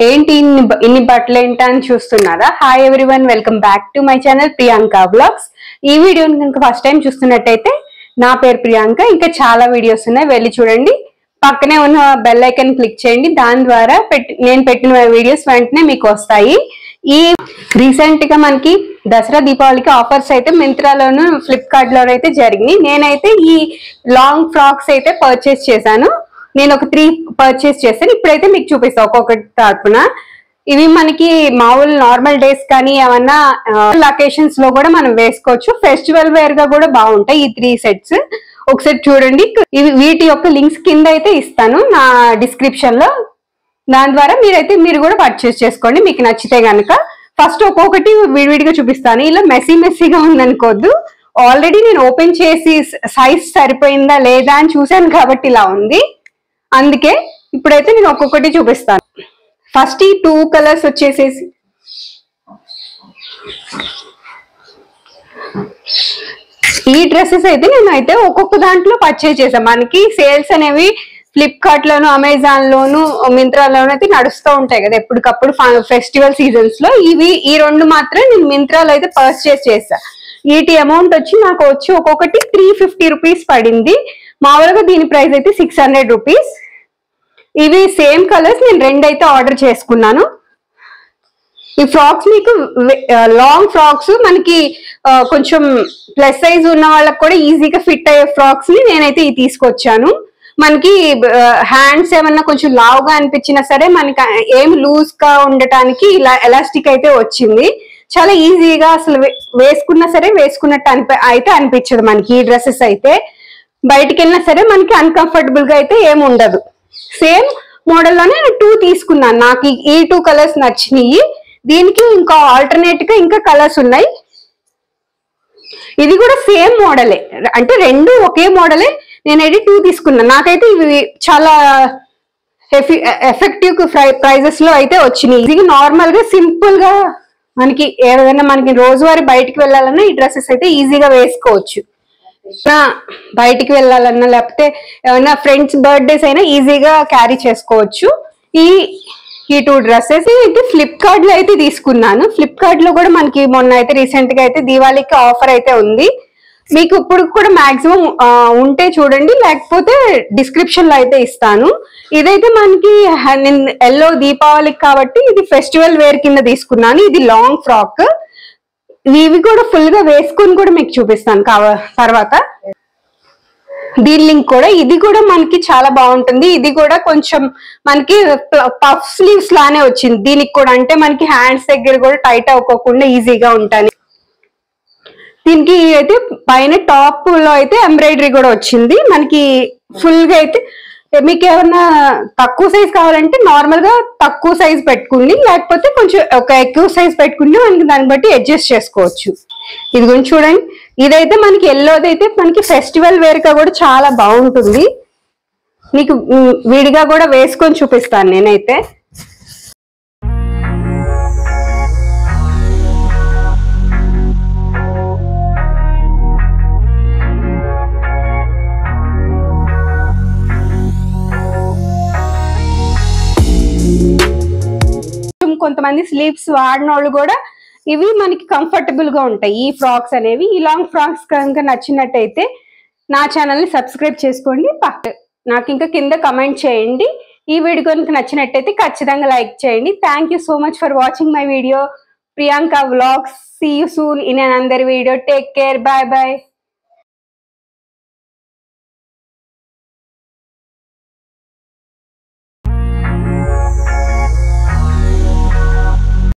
ఏంటి ఇన్ని బట్టలు ఏంటి అని చూస్తున్నారా? Hi everyone, welcome back to my channel Priyanka vlogs. ఈ వీడియోని కనుక ఫస్ట్ టైం చూస్తున్నట్టయితే నా పేరు ప్రియాంక. ఇంకా చాలా వీడియోస్ ఉన్నాయి, వెళ్ళి చూడండి. పక్కనే ఉన్న బెల్ ఐకాన్ క్లిక్ చేయండి, దాని ద్వారా నేను పెట్టిన వీడియోస్ వెంటనే మీకు వస్తాయి. ఈ రీసెంట్ గా మనకి దసరా దీపావళికి ఆఫర్స్ అయితే మింత్రాలోను ఫ్లిప్కార్ట్ లోనూ అయితే జరిగినాయి. నేనైతే ఈ లాంగ్ ఫ్రాక్స్ అయితే పర్చేస్ చేశాను. నేను ఒక 3 పర్చేస్ చేస్తాను. ఇప్పుడైతే మీకు చూపిస్తాను ఒక్కొక్కటి తరపున. ఇవి మనకి మామూలు నార్మల్ డేస్ కానీ ఏమన్నా లొకేషన్స్ లో కూడా మనం వేసుకోవచ్చు. ఫెస్టివల్ వేర్ గా కూడా బాగుంటాయి ఈ 3 సెట్స్. ఒకసారి చూడండి. ఇవి వీటి యొక్క లింక్స్ కింద అయితే ఇస్తాను నా డిస్క్రిప్షన్ లో. దాని ద్వారా మీరు కూడా పర్చేస్ చేసుకోండి మీకు నచ్చితే గనక. ఫస్ట్ ఒక్కొక్కటి విడివిడిగా చూపిస్తాను. ఇలా మెస్సీగా ఉందనుకోద్దు. ఆల్రెడీ నేను ఓపెన్ చేసి సైజ్ సరిపోయిందా లేదా అని చూసాను కాబట్టి ఇలా ఉంది. అందుకే ఇప్పుడైతే నేను ఒక్కొక్కటి చూపిస్తాను. ఫస్ట్ ఈ 2 కలర్స్ వచ్చేసేసి ఈ డ్రెస్సెస్ అయితే నేనైతే ఒక్కొక్క దాంట్లో పర్చేజ్ చేశాను. మనకి సేల్స్ అనేవి ఫ్లిప్కార్ట్ లోను, అమెజాన్ లోను, మింత్రాలోను అయితే నడుస్తూ ఉంటాయి కదా ఎప్పటికప్పుడు ఫెస్టివల్ సీజన్స్ లో. ఈ 2 మాత్రం నేను మింత్రాలో అయితే పర్చేజ్ చేశా. వీటి అమౌంట్ వచ్చి నాకు ఒక్కొక్కటి 350 రూపీస్ పడింది. మామూలుగా దీని ప్రైస్ అయితే 600 రూపీస్. ఇవి సేమ్ కలర్స్ నేను 2 అయితే ఆర్డర్ చేసుకున్నాను. ఈ ఫ్రాక్స్ మీకు లాంగ్ ఫ్రాక్స్ మనకి కొంచెం ప్లస్ సైజ్ ఉన్న వాళ్ళకి కూడా ఈజీగా ఫిట్ అయ్యే ఫ్రాక్స్ ని నేనైతే ఇవి తీసుకొచ్చాను. మనకి హ్యాండ్స్ ఏమన్నా కొంచెం లావుగా అనిపించినా సరే మనకి ఏం లూజ్ గా ఉండటానికి ఇలా ఎలాస్టిక్ అయితే వచ్చింది. చాలా ఈజీగా అసలు వేసుకున్నా సరే వేసుకున్నట్టు అయితే అనిపించదు మనకి. ఈ డ్రెస్సెస్ అయితే బయటికి వెళ్ళినా సరే మనకి అన్కంఫర్టబుల్ గా అయితే ఏమి ఉండదు. సేమ్ మోడల్లోనే నేను 2 తీసుకున్నాను. నాకు ఈ 2 కలర్స్ నచ్చినాయి. దీనికి ఇంకా ఆల్టర్నేట్ గా ఇంకా కలర్స్ ఉన్నాయి. ఇది కూడా సేమ్ మోడలే, అంటే 2 ఒకే మోడలే. నేనైతే 2 తీసుకున్నాను. నాకైతే ఇవి చాలా ఎఫెక్టివ్ ప్రైజెస్ లో అయితే వచ్చినాయి. ఇది నార్మల్ గా సింపుల్ గా మనకి ఏదైనా మనకి రోజువారీ బయటికి వెళ్ళాలన్నా ఈ డ్రెస్సెస్ అయితే ఈజీగా వేసుకోవచ్చు. బయటికి వెళ్ళాలన్నా లేకపోతే ఏమైనా ఫ్రెండ్స్ బర్త్డేస్ అయినా ఈజీగా క్యారీ చేసుకోవచ్చు. ఈ 2 డ్రెస్సెస్ అయితే ఫ్లిప్కార్ట్ లో అయితే తీసుకున్నాను. ఫ్లిప్కార్ట్ లో కూడా మనకి మొన్న అయితే రీసెంట్ గా అయితే దీవాళికి ఆఫర్ అయితే ఉంది. మీకు ఇప్పుడు కూడా మాక్సిమం ఉంటే చూడండి, లేకపోతే డిస్క్రిప్షన్ లో అయితే ఇస్తాను. ఇదైతే మనకి ఎల్లో దీపావళికి కాబట్టి ఇది ఫెస్టివల్ వేర్ కింద తీసుకున్నాను. ఇది లాంగ్ ఫ్రాక్. ఇవి కూడా ఫుల్ గా వేసుకుని కూడా మీకు చూపిస్తాను తర్వాత. దీని లింక్ కూడా, ఇది కూడా మనకి చాలా బాగుంటుంది. ఇది కూడా కొంచెం మనకి పఫ్ స్లీవ్స్ లానే వచ్చింది దీనికి కూడా. అంటే మనకి హ్యాండ్స్ దగ్గర కూడా టైట్ అవ్వకుండా ఈజీగా ఉంటాయి. దీనికి అయితే పైన టాప్ లో అయితే ఎంబ్రాయిడరీ కూడా వచ్చింది. మనకి ఫుల్ గా అయితే మీకు ఏమన్నా తక్కువ సైజ్ కావాలంటే నార్మల్ గా తక్కువ సైజ్ పెట్టుకుని, లేకపోతే కొంచెం ఒక ఎక్కువ సైజ్ పెట్టుకుంటే మనకి దాన్ని బట్టి అడ్జస్ట్ చేసుకోవచ్చు. ఇది గురించి చూడండి. ఇదైతే మనకి ఎల్లోది అయితే మనకి ఫెస్టివల్ వేర్ గా కూడా చాలా బాగుంటుంది. మీకు విడిగా కూడా వేసుకొని చూపిస్తాను నేనైతే. కొంతమంది స్లీవ్స్ వాడిన వాళ్ళు కూడా ఇవి మనకి కంఫర్టబుల్ గా ఉంటాయి ఈ ఫ్రాక్స్ అనేవి. ఈ లాంగ్ ఫ్రాక్స్ కనుక నచ్చినట్టయితే నా ఛానల్ ని సబ్స్క్రైబ్ చేసుకోండి. నాకు ఇంకా కింద కమెంట్ చేయండి. ఈ వీడియో కనుక నచ్చినట్టయితే ఖచ్చితంగా లైక్ చేయండి. Thank you so much for watching my video. Priyanka vlogs. See you soon in another video. Take care. Bye bye.